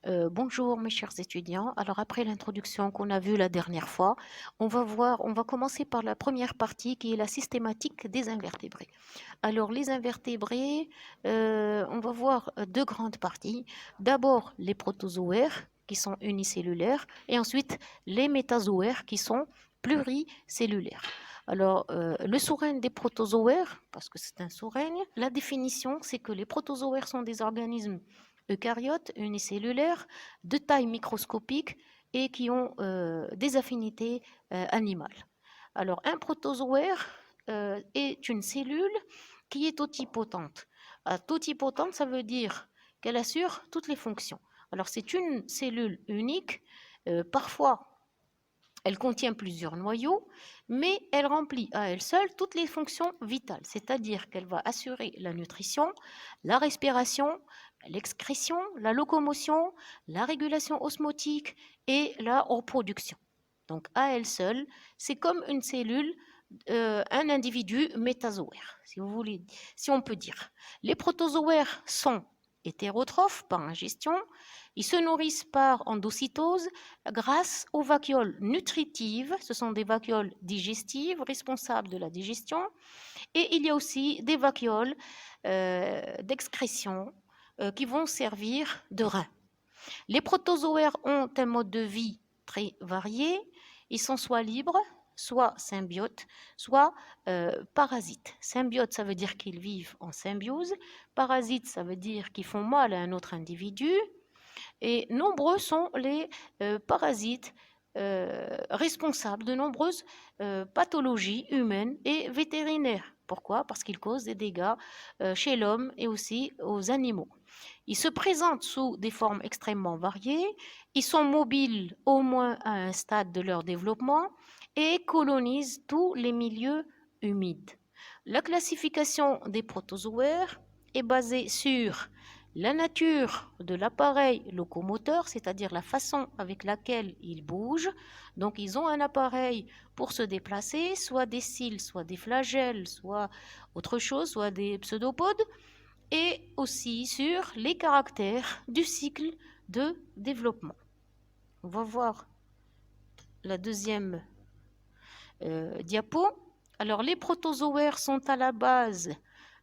Bonjour mes chers étudiants. Alors après l'introduction qu'on a vue la dernière fois, on va commencer par la première partie qui est la systématique des invertébrés. Alors les invertébrés, on va voir deux grandes parties. D'abord les protozoaires qui sont unicellulaires et ensuite les métazoaires qui sont pluricellulaires. Alors, le sous-règne des protozoaires, parce que c'est un sous-règne, la définition, c'est que les protozoaires sont des organismes eucaryotes, unicellulaires, de taille microscopique et qui ont des affinités animales. Alors, un protozoaire est une cellule qui est totipotente. Totipotente, ça veut dire qu'elle assure toutes les fonctions. Alors, c'est une cellule unique. Parfois, elle contient plusieurs noyaux, mais elle remplit à elle seule toutes les fonctions vitales, c'est-à-dire qu'elle va assurer la nutrition, la respiration, l'excrétion, la locomotion, la régulation osmotique et la reproduction. Donc à elle seule, c'est comme une cellule, un individu métazoaire, si vous voulez, si on peut dire. Les protozoaires sont hétérotrophes par ingestion. Ils se nourrissent par endocytose grâce aux vacuoles nutritives. Ce sont des vacuoles digestives responsables de la digestion. Et il y a aussi des vacuoles d'excrétion qui vont servir de rein. Les protozoaires ont un mode de vie très varié. Ils sont soit libres, soit symbiotes, soit parasites. Symbiotes, ça veut dire qu'ils vivent en symbiose. Parasites, ça veut dire qu'ils font mal à un autre individu. Et nombreux sont les parasites responsables de nombreuses pathologies humaines et vétérinaires. Pourquoi? Parce qu'ils causent des dégâts chez l'homme et aussi aux animaux. Ils se présentent sous des formes extrêmement variées. Ils sont mobiles au moins à un stade de leur développement et colonisent tous les milieux humides. La classification des protozoaires est basée sur la nature de l'appareil locomoteur, c'est-à-dire la façon avec laquelle ils bougent. Donc, ils ont un appareil pour se déplacer, soit des cils, soit des flagelles, soit autre chose, soit des pseudopodes, et aussi sur les caractères du cycle de développement. On va voir la deuxième diapo. Alors, les protozoaires sont à la base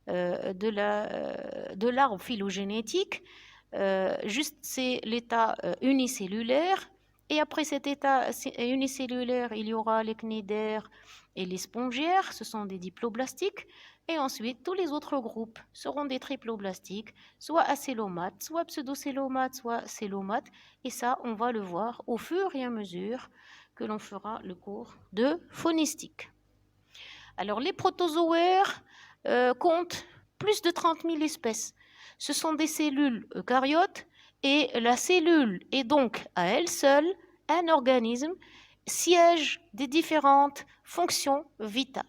de l'arbre phylogénétique. Juste, c'est l'état unicellulaire. Et après cet état unicellulaire, il y aura les cnidaires et les spongiaires. Ce sont des diploblastiques. Et ensuite, tous les autres groupes seront des triploblastiques, soit acélomates, soit pseudocélomates, soit célomates. Et ça, on va le voir au fur et à mesure que l'on fera le cours de phonistique. Alors, les protozoaires comptent plus de 30 000 espèces. Ce sont des cellules eucaryotes et la cellule est donc à elle seule un organisme, siège des différentes fonctions vitales.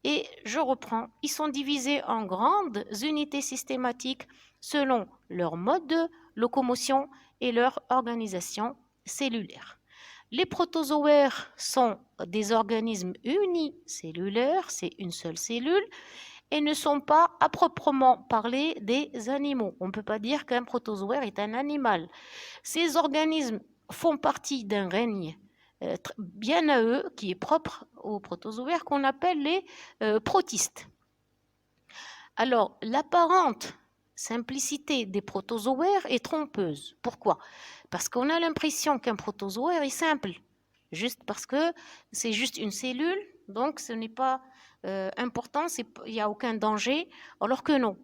Et je reprends, ils sont divisés en grandes unités systématiques selon leur mode de locomotion et leur organisation cellulaire. Les protozoaires sont des organismes unicellulaires, c'est une seule cellule, et ne sont pas à proprement parler des animaux. On ne peut pas dire qu'un protozoaire est un animal. Ces organismes font partie d'un règne bien à eux, qui est propre aux protozoaires, qu'on appelle les protistes. Alors, l'apparente simplicité des protozoaires est trompeuse. Pourquoi? Parce qu'on a l'impression qu'un protozoaire est simple, juste parce que c'est juste une cellule, donc ce n'est pas important, il n'y a aucun danger, alors que non.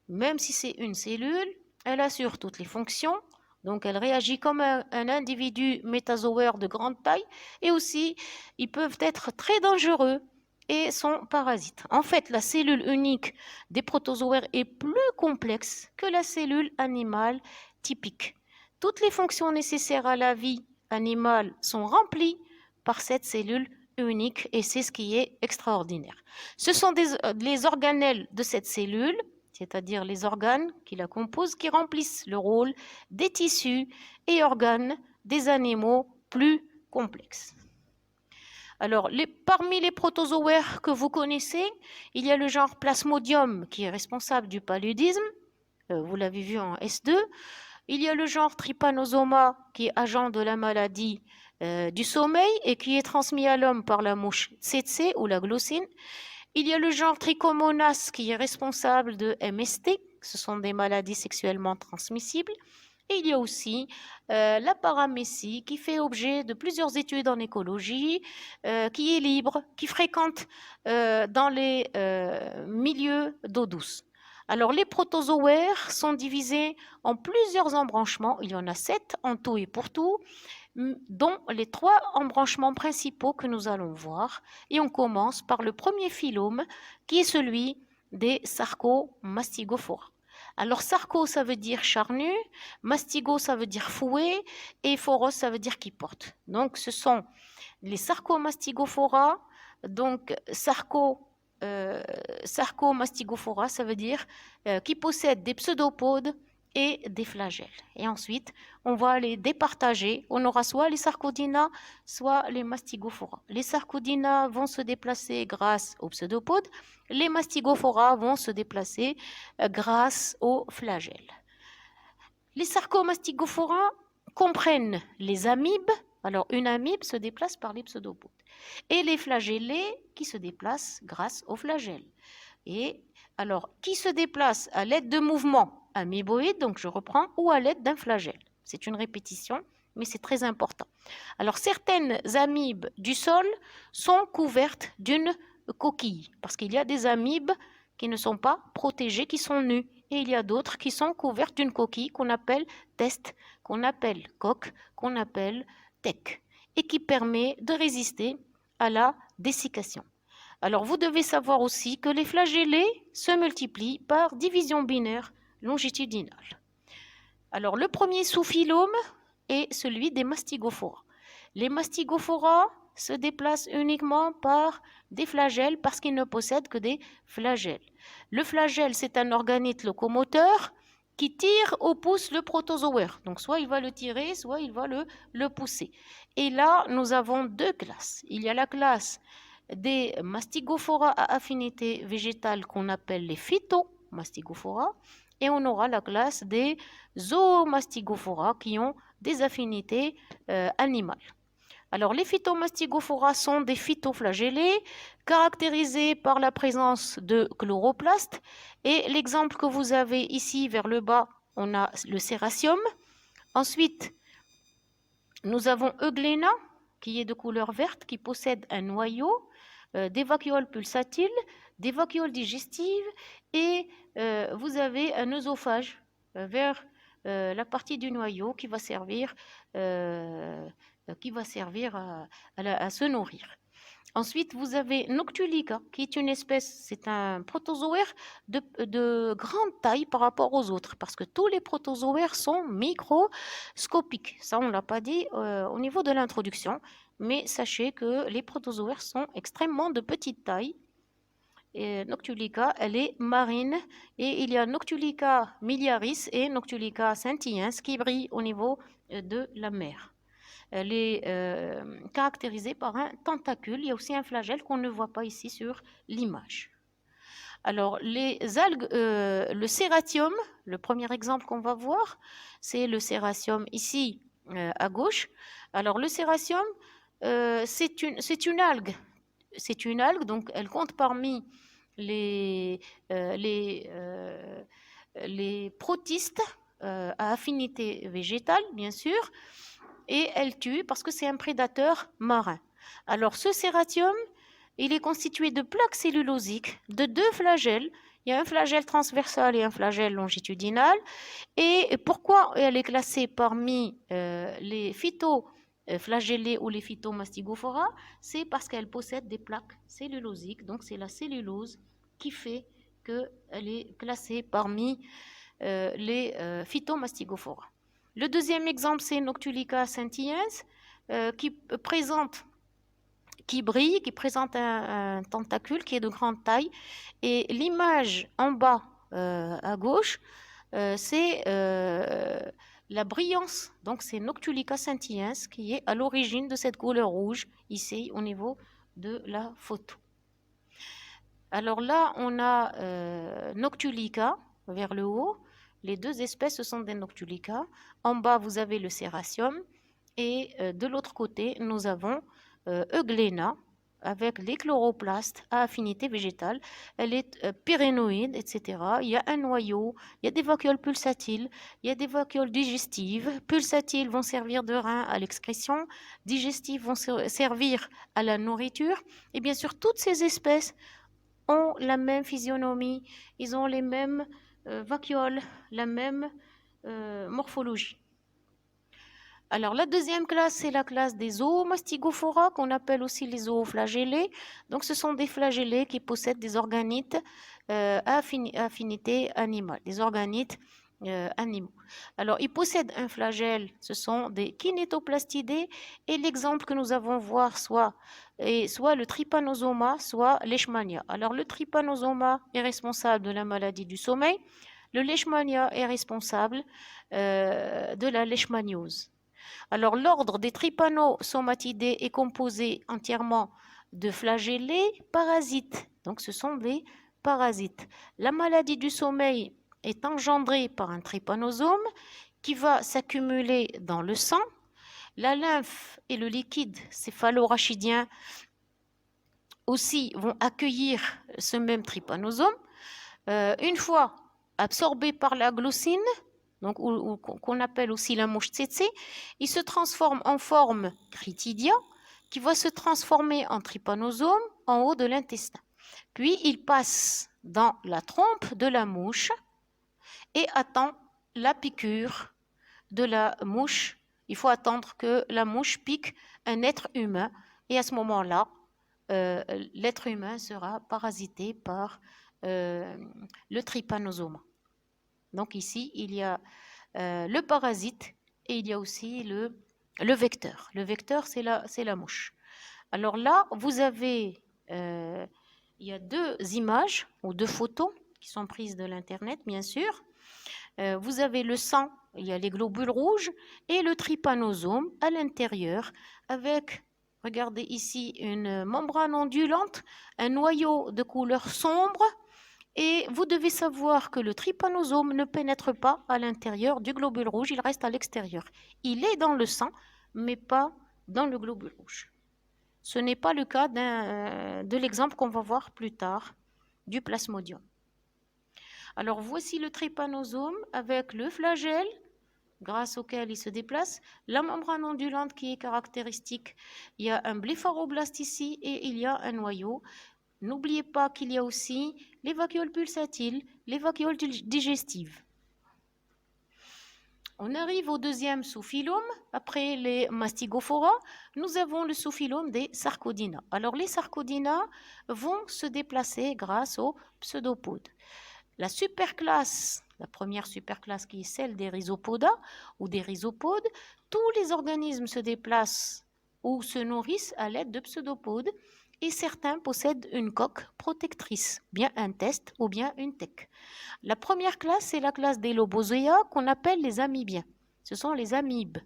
Même si c'est une cellule, elle assure toutes les fonctions, donc elle réagit comme un individu métazoaire de grande taille, et aussi ils peuvent être très dangereux et sont parasites. En fait, la cellule unique des protozoaires est plus complexe que la cellule animale typique. Toutes les fonctions nécessaires à la vie animale sont remplies par cette cellule unique et c'est ce qui est extraordinaire. Ce sont les organelles de cette cellule, c'est-à-dire les organes qui la composent, qui remplissent le rôle des tissus et organes des animaux plus complexes. Alors, parmi les protozoaires que vous connaissez, il y a le genre Plasmodium qui est responsable du paludisme. Vous l'avez vu en S2. Il y a le genre Trypanosoma qui est agent de la maladie du sommeil et qui est transmis à l'homme par la mouche tsetse ou la glossine. Il y a le genre Trichomonas qui est responsable de MST, ce sont des maladies sexuellement transmissibles. Et il y a aussi la paramécie qui fait objet de plusieurs études en écologie, qui est libre, qui fréquente dans les milieux d'eau douce. Alors les protozoaires sont divisés en plusieurs embranchements, il y en a 7 en tout et pour tout, dont les 3 embranchements principaux que nous allons voir. Et on commence par le premier phylum qui est celui des Sarcomastigophora. Alors sarco ça veut dire charnu, mastigo ça veut dire fouet et phoros ça veut dire qui porte. Donc ce sont les Sarcomastigophora. Donc Sarcomastigophora ça veut dire qui possèdent des pseudopodes et des flagelles. Et ensuite, on va les départager. On aura soit les Sarcodina, soit les Mastigophora. Les Sarcodina vont se déplacer grâce aux pseudopodes. Les Mastigophora vont se déplacer grâce aux flagelles. Les Sarcomastigophora comprennent les amibes. Alors, une amibe se déplace par les pseudopodes. Et les flagellés qui se déplacent grâce aux flagelles. Et alors, qui se déplace à l'aide de mouvements amiboïdes, donc je reprends, ou à l'aide d'un flagelle. C'est une répétition, mais c'est très important. Alors, certaines amibes du sol sont couvertes d'une coquille, parce qu'il y a des amibes qui ne sont pas protégées, qui sont nues, et il y a d'autres qui sont couvertes d'une coquille qu'on appelle test, qu'on appelle coque, qu'on appelle tech, et qui permet de résister à la dessiccation. Alors, vous devez savoir aussi que les flagellés se multiplient par division binaire longitudinale. Alors, le premier sous-phylum est celui des Mastigophora. Les Mastigophora se déplacent uniquement par des flagelles parce qu'ils ne possèdent que des flagelles. Le flagelle, c'est un organite locomoteur qui tire au pouce le protozoaire. Donc, soit il va le tirer, soit il va le pousser. Et là, nous avons 2 classes. Il y a la classe des Mastigophora à affinité végétale qu'on appelle les Phytomastigophora et on aura la classe des Zoomastigophora qui ont des affinités animales. Alors les Phytomastigophora sont des phytoflagellés caractérisés par la présence de chloroplastes et l'exemple que vous avez ici vers le bas, on a le Serratium. Ensuite, nous avons Euglena qui est de couleur verte, qui possède un noyau, des vacuoles pulsatiles, des vacuoles digestives et vous avez un œsophage vers la partie du noyau qui va servir à se nourrir. Ensuite, vous avez Noctulica, qui est une espèce, c'est un protozoaire de grande taille par rapport aux autres, parce que tous les protozoaires sont microscopiques. Ça, on ne l'a pas dit au niveau de l'introduction, mais sachez que les protozoaires sont extrêmement de petite taille. Et Noctulica, elle est marine, et il y a Noctulica miliaris et Noctulica scintillens qui brillent au niveau de la mer. Elle est caractérisée par un tentacule. Il y a aussi un flagelle qu'on ne voit pas ici sur l'image. Alors, les algues, le Serratium, le premier exemple qu'on va voir, c'est le Serratium ici à gauche. Alors, le Serratium, c'est une algue. C'est une algue, donc elle compte parmi les protistes à affinité végétale, bien sûr. Et elle tue parce que c'est un prédateur marin. Alors ce Serratium, il est constitué de plaques cellulosiques, de 2 flagelles. Il y a un flagelle transversal et un flagelle longitudinal. Et pourquoi elle est classée parmi les phytoflagellés ou les phytomastigophora? C'est parce qu'elle possède des plaques cellulosiques. Donc c'est la cellulose qui fait qu'elle est classée parmi les phytomastigophora. Le deuxième exemple, c'est Noctulica scintillens, qui brille, qui présente un tentacule qui est de grande taille. Et l'image en bas à gauche, c'est la brillance. Donc c'est Noctulica scintillens qui est à l'origine de cette couleur rouge, ici au niveau de la photo. Alors là, on a Noctulica vers le haut. Les deux espèces, ce sont des Noctulica. En bas, vous avez le Serratium. Et de l'autre côté, nous avons Euglena avec les chloroplastes à affinité végétale. Elle est pyrénoïde, etc. Il y a un noyau, il y a des vacuoles pulsatiles, il y a des vacuoles digestives. Pulsatiles vont servir de rein à l'excrétion, digestives vont servir à la nourriture. Et bien sûr, toutes ces espèces ont la même physionomie, ils ont les mêmes vacuoles, la même morphologie. Alors, la deuxième classe, c'est la classe des zoomastigophora, qu'on appelle aussi les zooflagellés. Donc, ce sont des flagellés qui possèdent des organites à affinité animale, des organites animaux. Alors, ils possèdent un flagelle, ce sont des kinétoplastidés, et l'exemple que nous avons voir soit le trypanosoma, soit leishmania. Alors, le trypanosoma est responsable de la maladie du sommeil, le leishmania est responsable de la leishmaniose. Alors, l'ordre des trypanosomatidés est composé entièrement de flagellés parasites. Donc, ce sont des parasites. La maladie du sommeil est engendrée par un trypanosome qui va s'accumuler dans le sang. La lymphe et le liquide céphalorachidien aussi vont accueillir ce même trypanosome. Une fois absorbé par la glossine, donc qu'on appelle aussi la mouche tsetse, il se transforme en forme critidia qui va se transformer en trypanosome en haut de l'intestin. Puis il passe dans la trompe de la mouche et attend la piqûre de la mouche. Il faut attendre que la mouche pique un être humain et à ce moment-là, l'être humain sera parasité par le trypanosome. Donc ici, il y a le parasite et il y a aussi le vecteur. Le vecteur, c'est la mouche. Alors là, vous avez, il y a deux images ou deux photos qui sont prises de l'Internet, bien sûr. Vous avez le sang, il y a les globules rouges et le trypanosome à l'intérieur avec, regardez ici, une membrane ondulante, un noyau de couleur sombre. Et vous devez savoir que le trypanosome ne pénètre pas à l'intérieur du globule rouge, il reste à l'extérieur. Il est dans le sang, mais pas dans le globule rouge. Ce n'est pas le cas de l'exemple qu'on va voir plus tard du plasmodium. Alors voici le trypanosome avec le flagelle grâce auquel il se déplace, la membrane ondulante qui est caractéristique. Il y a un blépharoblaste ici et il y a un noyau. N'oubliez pas qu'il y a aussi les vacuoles pulsatiles, les vacuoles digestives. On arrive au deuxième sous-phylum. Après les Mastigophora, nous avons le sous-phylum des Sarcodina. Alors les Sarcodina vont se déplacer grâce aux pseudopodes. La superclasse, la première superclasse qui est celle des Rhizopoda ou des rhizopodes, tous les organismes se déplacent ou se nourrissent à l'aide de pseudopodes. Et certains possèdent une coque protectrice, bien un test ou bien une thèque. La première classe, c'est la classe des Lobosea qu'on appelle les amibiens. Ce sont les amibes.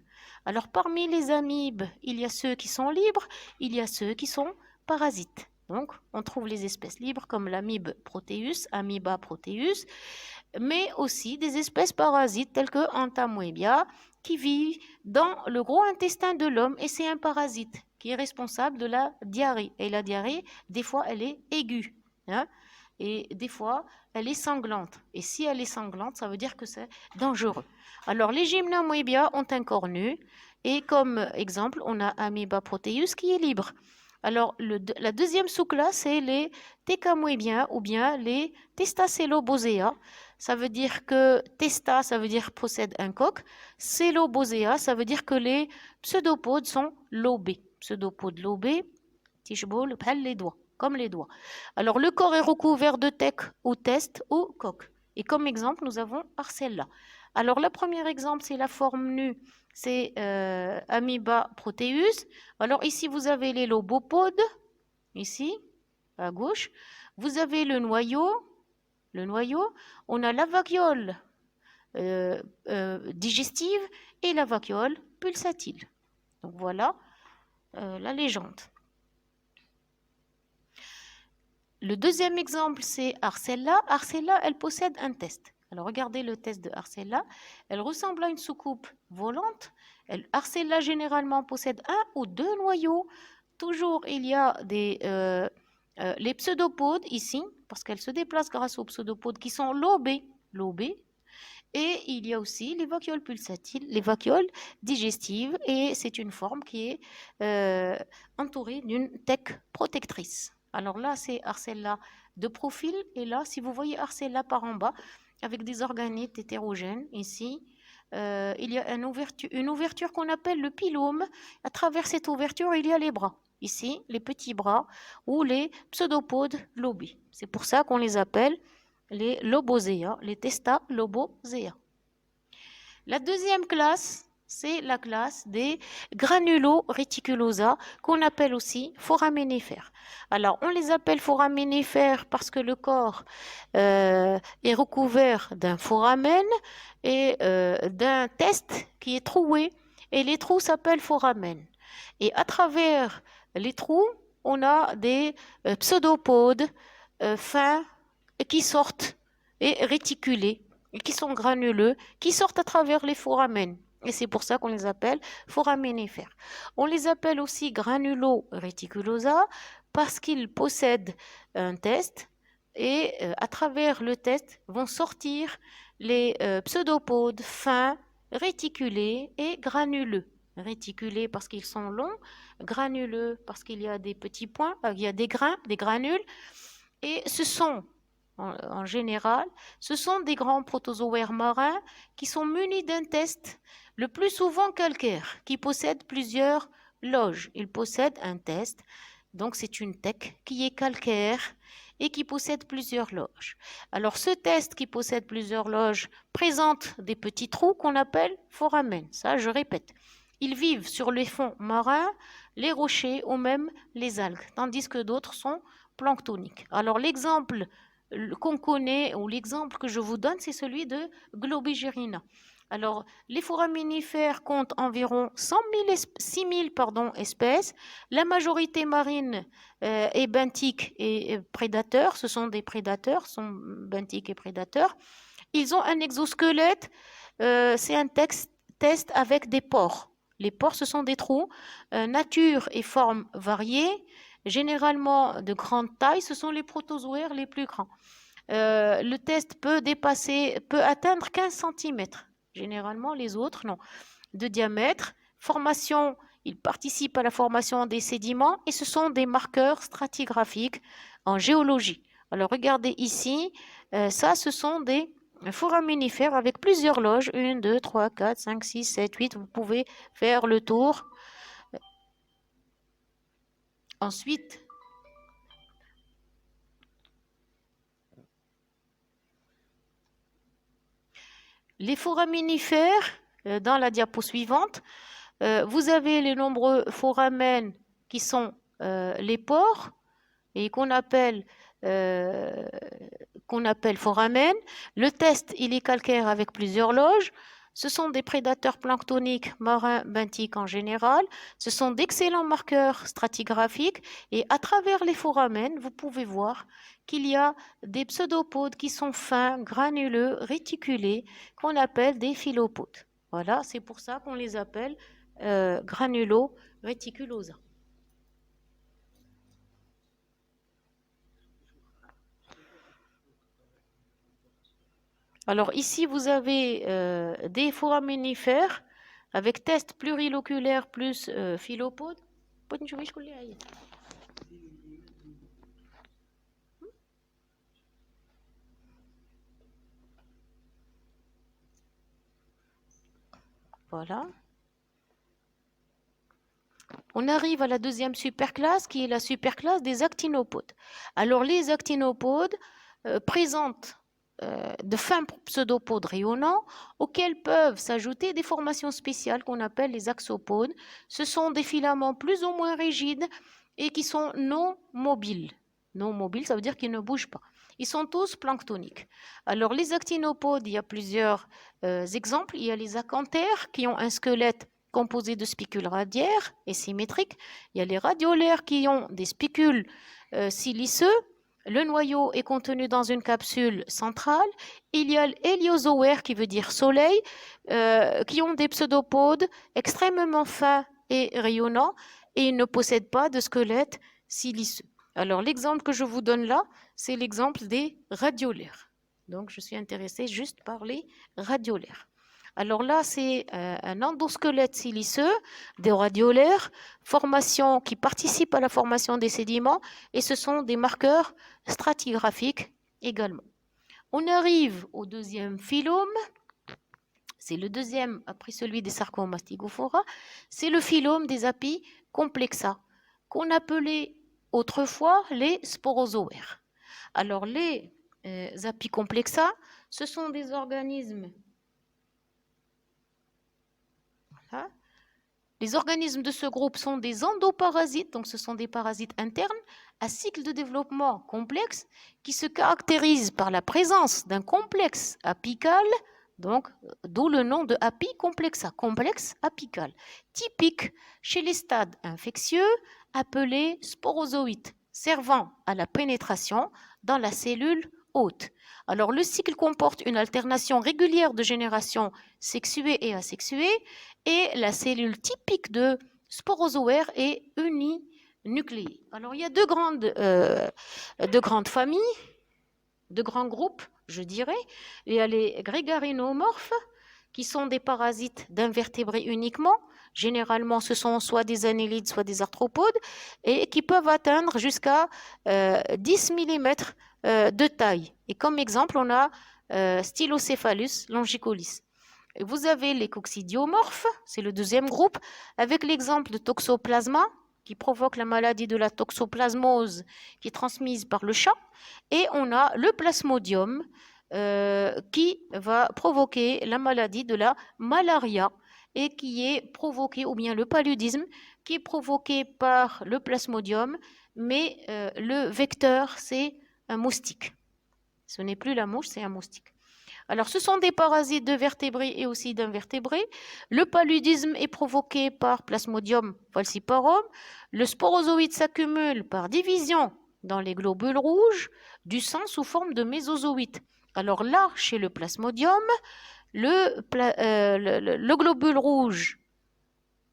Alors parmi les amibes, il y a ceux qui sont libres, il y a ceux qui sont parasites. Donc on trouve les espèces libres comme l'amibe Proteus, Amoeba proteus, mais aussi des espèces parasites telles que Entamoebia qui vivent dans le gros intestin de l'homme et c'est un parasite qui est responsable de la diarrhée. Et la diarrhée, des fois, elle est aiguë. Hein, et des fois, elle est sanglante. Et si elle est sanglante, ça veut dire que c'est dangereux. Alors, les Gymnomoebia ont un corps nu. Et comme exemple, on a Amoeba proteus qui est libre. Alors, la deuxième sous-classe, c'est les Thecamoebiens ou bien les Testacellobosea. Ça veut dire que testa, ça veut dire possède un coq. Cellobosea, ça veut dire que les pseudopodes sont lobés. Pseudopodes lobés, tichbol, les doigts, comme les doigts. Alors, le corps est recouvert de thèque ou test ou coque. Et comme exemple, nous avons Arcella. Alors, le premier exemple, c'est la forme nue, c'est Amoeba proteus. Alors, ici, vous avez les lobopodes, ici, à gauche. Vous avez le noyau. On a la vacuole digestive et la vacuole pulsatile. Donc, voilà la légende. Le deuxième exemple, c'est Arcella. Arcella, elle possède un test. Alors, regardez le test de Arcella. Elle ressemble à une soucoupe volante. Arcella, généralement, possède un ou deux noyaux. Toujours, il y a les pseudopodes ici, parce qu'elle se déplace grâce aux pseudopodes qui sont lobés. Et il y a aussi les vacuoles pulsatiles, les vacuoles digestives, et c'est une forme qui est entourée d'une thèque protectrice. Alors là, c'est Arcella de profil, et là, si vous voyez Arcella par en bas, avec des organites hétérogènes, ici, il y a une ouverture qu'on appelle le pilome. À travers cette ouverture, il y a les bras. Ici, les petits bras ou les pseudopodes lobés. C'est pour ça qu'on les appelle les lobosea, les testalobosea. La deuxième classe, c'est la classe des granuloreticulosa, qu'on appelle aussi foraminifères. Alors, on les appelle foraminifères parce que le corps est recouvert d'un foramen et d'un test qui est troué, et les trous s'appellent foramen. Et à travers les trous, on a des pseudopodes fins qui sortent et réticulés, et qui sont granuleux, qui sortent à travers les foramen. Et c'est pour ça qu'on les appelle foraminifères. On les appelle aussi granuloreticulosa parce qu'ils possèdent un test, et à travers le test vont sortir les pseudopodes fins, réticulés et granuleux. Réticulés parce qu'ils sont longs, granuleux parce qu'il y a des petits points, il y a des grains, des granules, et ce sont en général, ce sont des grands protozoaires marins qui sont munis d'un test, le plus souvent calcaire, qui possède plusieurs loges. Ils possèdent un test, donc c'est une thèque qui est calcaire et qui possède plusieurs loges. Alors ce test qui possède plusieurs loges présente des petits trous qu'on appelle foramen. Ça, je répète. Ils vivent sur les fonds marins, les rochers ou même les algues, tandis que d'autres sont planctoniques. Alors l'exemple qu'on connaît, ou l'exemple que je vous donne, c'est celui de Globigerina. Alors, les foraminifères comptent environ 6 000 espèces. La majorité marine est benthique et prédateur. Ce sont des prédateurs, sont benthiques et prédateurs. Ils ont un exosquelette. C'est un test avec des pores. Les pores, ce sont des trous. Nature et forme variées. Généralement de grande taille, ce sont les protozoaires les plus grands. Le test peut atteindre 15 cm. Généralement, les autres, non. De diamètre. Formation, ils participent à la formation des sédiments et ce sont des marqueurs stratigraphiques en géologie. Alors, regardez ici, ça, ce sont des foraminifères avec plusieurs loges. 1, 2, 3, 4, 5, 6, 7, 8. Vous pouvez faire le tour. Ensuite, les foraminifères, dans la diapo suivante, vous avez les nombreux foramen qui sont les pores et qu'on appelle foramen. Le test, il est calcaire avec plusieurs loges. Ce sont des prédateurs planctoniques, marins, benthiques en général. Ce sont d'excellents marqueurs stratigraphiques. Et à travers les foramen, vous pouvez voir qu'il y a des pseudopodes qui sont fins, granuleux, réticulés, qu'on appelle des phylopodes. Voilà, c'est pour ça qu'on les appelle granulo-réticulosa. Alors ici, vous avez des foraminifères avec test pluriloculaire plus phylopode. Voilà. On arrive à la deuxième superclasse qui est la superclasse des actinopodes. Alors les actinopodes présentent de fins pseudopodes rayonnants auxquels peuvent s'ajouter des formations spéciales qu'on appelle les axopodes. Ce sont des filaments plus ou moins rigides et qui sont non mobiles. Non mobiles, ça veut dire qu'ils ne bougent pas. Ils sont tous planctoniques. Alors les actinopodes, il y a plusieurs exemples. Il y a les acanthères qui ont un squelette composé de spicules radiaires et symétriques. Il y a les radiolaires qui ont des spicules siliceux Le noyau est contenu dans une capsule centrale. Il y a l'héliozoaire, qui veut dire soleil, qui ont des pseudopodes extrêmement fins et rayonnants, et ils ne possèdent pas de squelette siliceux. Alors, l'exemple que je vous donne là, c'est l'exemple des radiolaires. Donc, je suis intéressée juste par les radiolaires. Alors là, c'est un endosquelette siliceux des radiolaires, formation qui participe à la formation des sédiments, et ce sont des marqueurs stratigraphiques également. On arrive au deuxième phylum, c'est le deuxième après celui des Sarcomastigophora, c'est le phylum des Apicomplexa, qu'on appelait autrefois les sporozoaires. Alors les Apicomplexa, ce sont des organismes. Voilà. Les organismes de ce groupe sont des endoparasites, donc ce sont des parasites internes à cycle de développement complexe qui se caractérisent par la présence d'un complexe apical, donc d'où le nom de apicomplexa, complexe apical, typique chez les stades infectieux appelés sporozoïtes, servant à la pénétration dans la cellule hôte. Alors le cycle comporte une alternation régulière de générations sexuées et asexuées, et la cellule typique de sporozoaire est uninucléée. Alors il y a deux grandes familles, deux grands groupes, je dirais. Il y a les grégarinomorphes, qui sont des parasites d'invertébrés uniquement. Généralement, ce sont soit des annélides, soit des arthropodes, et qui peuvent atteindre jusqu'à 10 mm de taille. Et comme exemple, on a Stylocephalus longicolis. Vous avez les coccidiomorphes, c'est le deuxième groupe, avec l'exemple de toxoplasma, qui provoque la maladie de la toxoplasmose, qui est transmise par le chat. Et on a le plasmodium, qui va provoquer la maladie de la malaria, et qui est provoqué, ou bien le paludisme, qui est provoqué par le plasmodium, mais le vecteur, c'est un moustique. Ce n'est plus la mouche, c'est un moustique. Alors, ce sont des parasites de vertébrés et aussi d'invertébrés. Le paludisme est provoqué par Plasmodium falciparum. Le sporozoïde s'accumule par division dans les globules rouges du sang sous forme de mésozoïtes. Alors là, chez le Plasmodium, le globule rouge,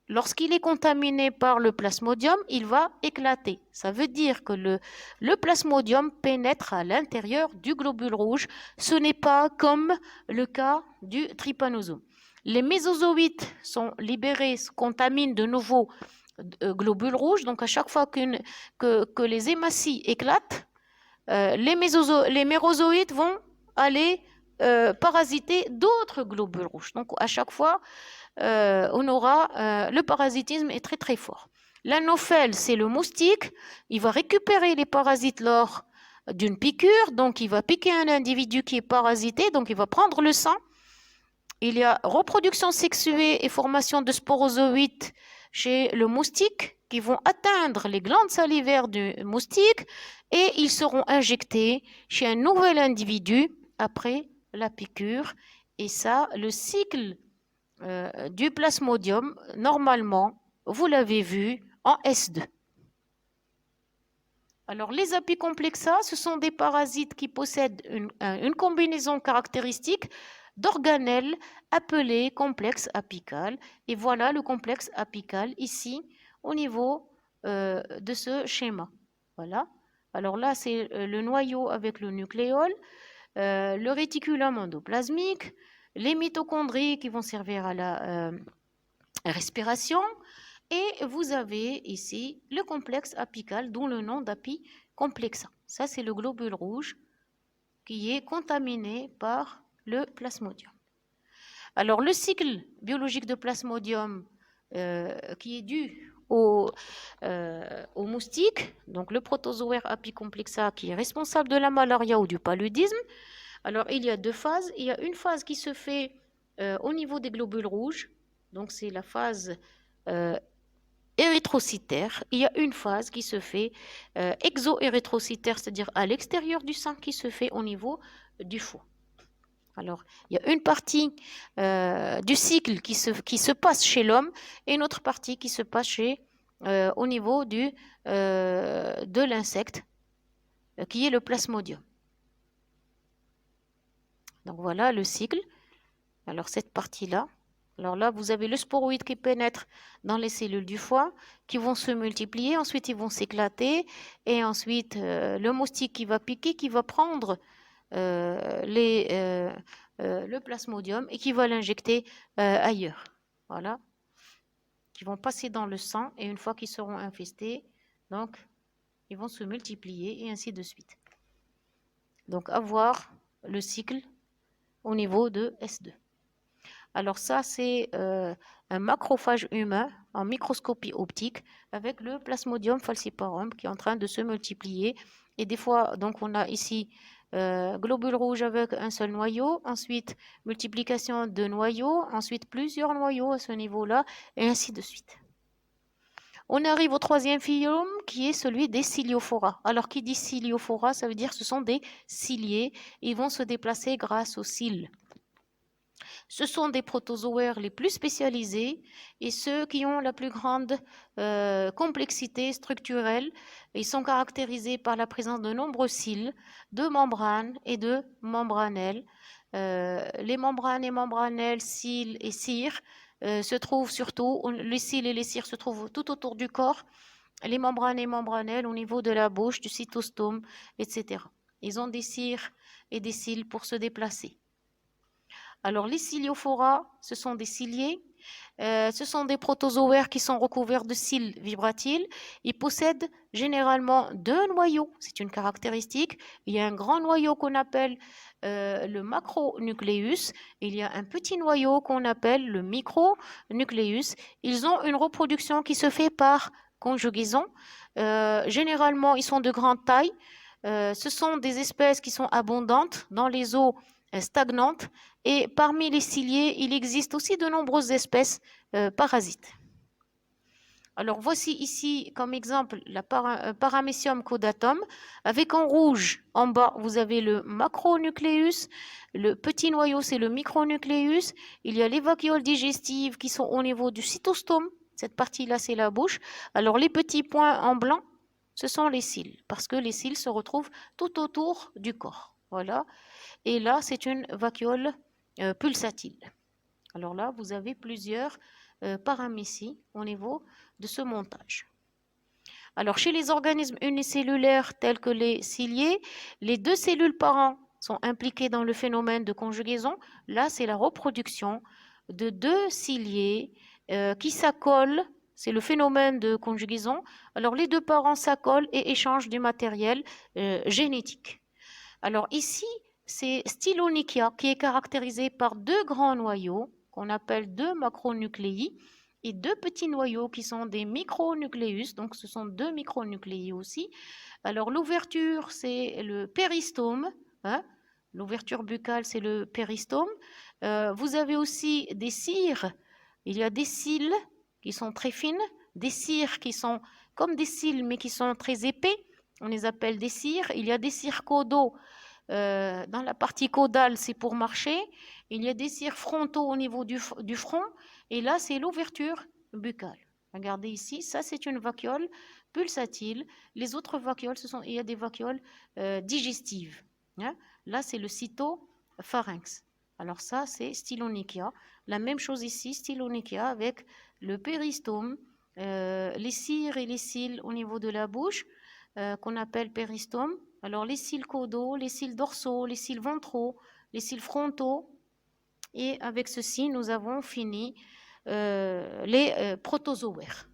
lorsqu'il est contaminé par le plasmodium, il va éclater. Ça veut dire que le plasmodium pénètre à l'intérieur du globule rouge. Ce n'est pas comme le cas du trypanosome. Les mésozoïtes sont libérés, se contaminent de nouveaux globules rouges. Donc à chaque fois que les hématies éclatent, les mérozoïtes vont aller parasiter d'autres globules rouges. Donc à chaque fois, on aura le parasitisme est très très fort. L'anophèle, c'est le moustique. Il va récupérer les parasites lors d'une piqûre. Donc il va piquer un individu qui est parasité. Donc il va prendre le sang. Il y a reproduction sexuée et formation de sporozoïdes chez le moustique qui vont atteindre les glandes salivaires du moustique, et ils seront injectés chez un nouvel individu après la piqûre. Et ça, le cycle du plasmodium, normalement, vous l'avez vu en S2. Alors, les apicomplexa, ce sont des parasites qui possèdent une combinaison caractéristique d'organelles appelées complexe apical. Et voilà le complexe apical ici, au niveau de ce schéma. Voilà. Alors là, c'est le noyau avec le nucléole, le réticulum endoplasmique, les mitochondries qui vont servir à la respiration, et vous avez ici le complexe apical, dont le nom d'apicomplexa. Ça, c'est le globule rouge qui est contaminé par le plasmodium. Alors, le cycle biologique de plasmodium qui est dû au moustique, donc le protozoaire apicomplexa qui est responsable de la malaria ou du paludisme. Alors, il y a deux phases. Il y a une phase qui se fait au niveau des globules rouges, donc c'est la phase érythrocytaire. Il y a une phase qui se fait exo-érythrocytaire, c'est-à-dire à l'extérieur du sang, qui se fait au niveau du foie. Alors, il y a une partie du cycle qui se passe chez l'homme et une autre partie qui se passe au niveau de l'insecte qui est le plasmodium. Donc voilà le cycle. Alors cette partie-là. Alors là, vous avez le sporoïde qui pénètre dans les cellules du foie, qui vont se multiplier, ensuite ils vont s'éclater, et ensuite le moustique qui va piquer, qui va prendre le plasmodium et qui va l'injecter ailleurs. Voilà. Qui vont passer dans le sang, et une fois qu'ils seront infestés, donc ils vont se multiplier et ainsi de suite. Donc avoir le cycle au niveau de S2. Alors ça, c'est un macrophage humain en microscopie optique avec le Plasmodium falciparum qui est en train de se multiplier. Et des fois, donc on a ici globule rouge avec un seul noyau, ensuite multiplication de noyaux, ensuite plusieurs noyaux à ce niveau-là, et ainsi de suite. On arrive au troisième phylum qui est celui des Ciliophora. Alors qui dit Ciliophora, ça veut dire que ce sont des ciliés. Ils vont se déplacer grâce aux cils. Ce sont des protozoaires les plus spécialisés et ceux qui ont la plus grande complexité structurelle. Ils sont caractérisés par la présence de nombreux cils, de membranes et de membranelles. Les membranes et membranelles, cils et cires se trouvent surtout, les cils et les cires se trouvent tout autour du corps, les membranes et membranelles au niveau de la bouche, du cytostome, etc. Ils ont des cires et des cils pour se déplacer. Alors, les Ciliophora, ce sont des ciliés. Ce sont des protozoaires qui sont recouverts de cils vibratiles. Ils possèdent généralement deux noyaux. C'est une caractéristique. Il y a un grand noyau qu'on appelle le macronucléus. Il y a un petit noyau qu'on appelle le micronucléus. Ils ont une reproduction qui se fait par conjugaison. Généralement, ils sont de grande taille. Ce sont des espèces qui sont abondantes dans les eaux stagnantes. Et parmi les ciliés, il existe aussi de nombreuses espèces parasites. Alors voici ici comme exemple la Paramecium caudatum. Avec en rouge en bas, vous avez le macronucléus. Le petit noyau, c'est le micronucléus. Il y a les vacuoles digestives qui sont au niveau du cytostome. Cette partie-là, c'est la bouche. Alors les petits points en blanc, ce sont les cils, parce que les cils se retrouvent tout autour du corps. Voilà. Et là, c'est une vacuole pulsatile. Alors là, vous avez plusieurs paramécies au niveau de ce montage. Alors, chez les organismes unicellulaires tels que les ciliés, les deux cellules parents sont impliquées dans le phénomène de conjugaison. Là, c'est la reproduction de deux ciliés qui s'accolent. C'est le phénomène de conjugaison. Alors, les deux parents s'accolent et échangent du matériel génétique. Alors ici, c'est Stylonychia qui est caractérisé par deux grands noyaux qu'on appelle deux macronucléi et deux petits noyaux qui sont des micronucléus. Donc ce sont deux micronucléi aussi. Alors l'ouverture, c'est le péristome. Hein? L'ouverture buccale, c'est le péristome. Vous avez aussi des cires. Il y a des cils qui sont très fines, des cires qui sont comme des cils mais qui sont très épais. On les appelle des cires. Il y a des cires caudaux. Dans la partie caudale, c'est pour marcher. Il y a des cires frontaux au niveau du front. Et là, c'est l'ouverture buccale. Regardez ici, ça c'est une vacuole pulsatile. Les autres vacuoles, il y a des vacuoles digestives. Hein? Là, c'est le cytopharynx. Alors ça, c'est Stylonychia. La même chose ici, Stylonychia avec le péristome, les cires et les cils au niveau de la bouche, qu'on appelle péristome. Alors les cils caudaux, les cils dorsaux, les cils ventraux, les cils frontaux. Et avec ceci, nous avons fini les protozoaires.